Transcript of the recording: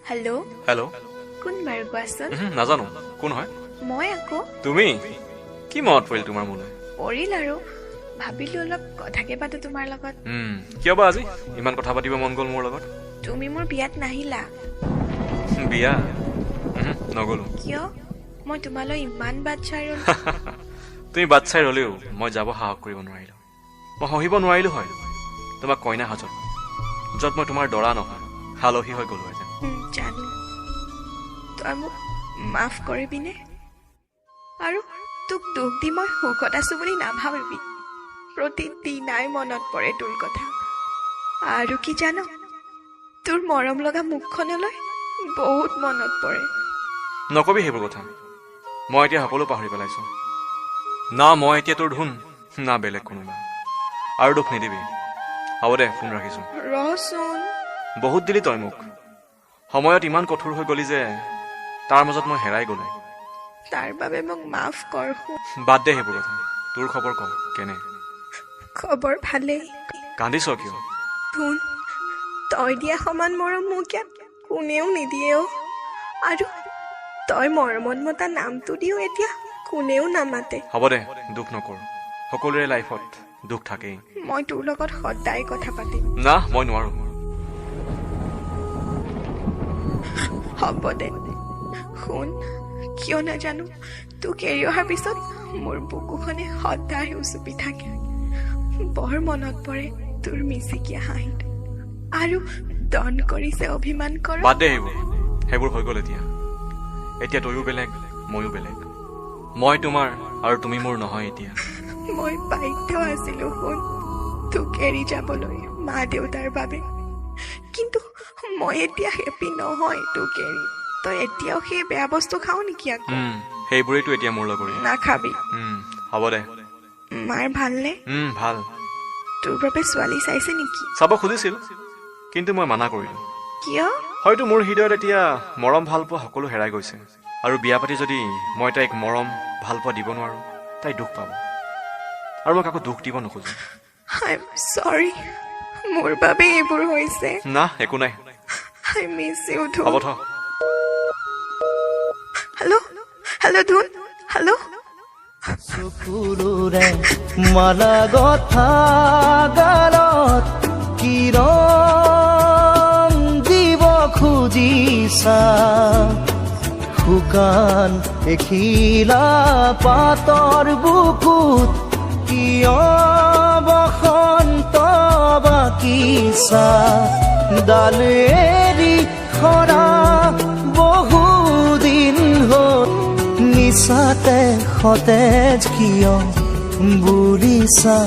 hello' hello' কোন বাৰু কোৱাচোন নাজানো কোন হয় মই আকৌ তুমি কি মনত পৰিল তোমাৰ মনলৈ পৰিল আৰু ভাবিলো অলপ কথাকে পাতো তোমাৰ লগত কিয় বা আজি ইমান কথা পাতিব মন গ'ল মোৰ লগত তুমি মোৰ বিয়াত নাহিলা বিয়া নগলো কিয় মই তোমালৈ ইমান বাট চাই ৰলো তুমি বাট চাই ৰলেও মই যাব সাহস কৰিব নোৱাৰিলো মই সহিব নোৱাৰিলো হয় তোমাক কইনা সাজত য'ত মই তোমাৰ দৰা নহয় আলহী হৈ গলো জানো তই মোক মাফ কৰিবিনে আৰু তোক দুখ দি মই সুখত আছো বুলি নাভাবিবি প্ৰতিদিনাই মনত পৰে তোৰ কথা আৰু কি জানো তোৰ মৰম লগা মুখখনলৈ বহুত মনত পৰে নকবি সেইবোৰ কথা মই এতিয়া সকলো পাহৰি পেলাইছো না মই এতিয়া তোৰ ধুন না বেলেগ কোনোবা আৰু দুখ নিদিবি হ'ব দে ফোন ৰাখিছো ৰচোন বহুত দিলি তই মোক সময়ত ইমান কঠোৰ হৈ গলি যে তাৰ মাজত মই হেৰাই গলো তাৰ বাবে মোক মাফ কৰ বাদ দে সেইবোৰ কথা তোৰ খবৰ ক কেনে খবৰ ভালেই কান্দিছ কিয় ধুন তই দিয়া সমান মৰম মোক ইয়াত কোনেও নিদিয়েও আৰু তই মৰমত মতা নামটো দিও এতিয়া কোনেও নামাতে হ'ব দে দুখ নকৰ সকলোৰে লাইফত দুখ থাকেই মই তোৰ লগত সদায় কথা পাতিম না মই নোৱাৰো হ'ব দে শুন কিয় নাজানো তোক এৰি অহাৰ পিছত মোৰ বুকুখনে সদায় উচুপি থাকে বৰ মনত পৰে তোৰ মিচিকীয়া হাঁহিত আৰু দন কৰিছে অভিমান কৰ বাদ দে সেইবোৰ হৈ গ'ল এতিয়া তয়ো বেলেগ ময়ো বেলেগ মই তোমাৰ আৰু তুমি মোৰ নহয় এতিয়া মই বাধ্য আছিলো শুন তোক এৰি যাবলৈ মা দেউতাৰ বাবে কিন্তু মই এতিয়া হেপী নহয় তোক এৰি তই এতিয়াও সেই বেয়া বস্তু খাও নেকি আকৌ সেইবোৰেইতো এতিয়া মোৰ লগৰী নাখাবি হ'ব দে মাৰ ভালনে ভাল তোৰ বাবে ছোৱালী চাইছে নেকি চাব খুজিছিল কিন্তু মই মানা কৰিলো কিয় হয়তো মোৰ হৃদয়ত এতিয়া মৰম ভাল পোৱা সকলো হেৰাই গৈছে আৰু বিয়া পাতি যদি মই তাইক মৰম ভাল পোৱা দিব নোৱাৰো তাই দুখ পাব আৰু মই কাকো দুখ দিব নোখোজো আই এম সৰি মোৰ বাবে এইবোৰ হৈছে না একো নাই আই মিছ ইউ ধুন হ'ব থ হেল্ল' ধুন হেল্ল' চকুৰে মালা গথা গালত কিৰণ দিব খুজিছা শুকান এখিলা পাতৰ বুকুত কিয় বসন্ত বাকিছা ডাল এৰি খৰা বহুদিন হ'ল নিচাতে সতেজ কিয় বুলিছা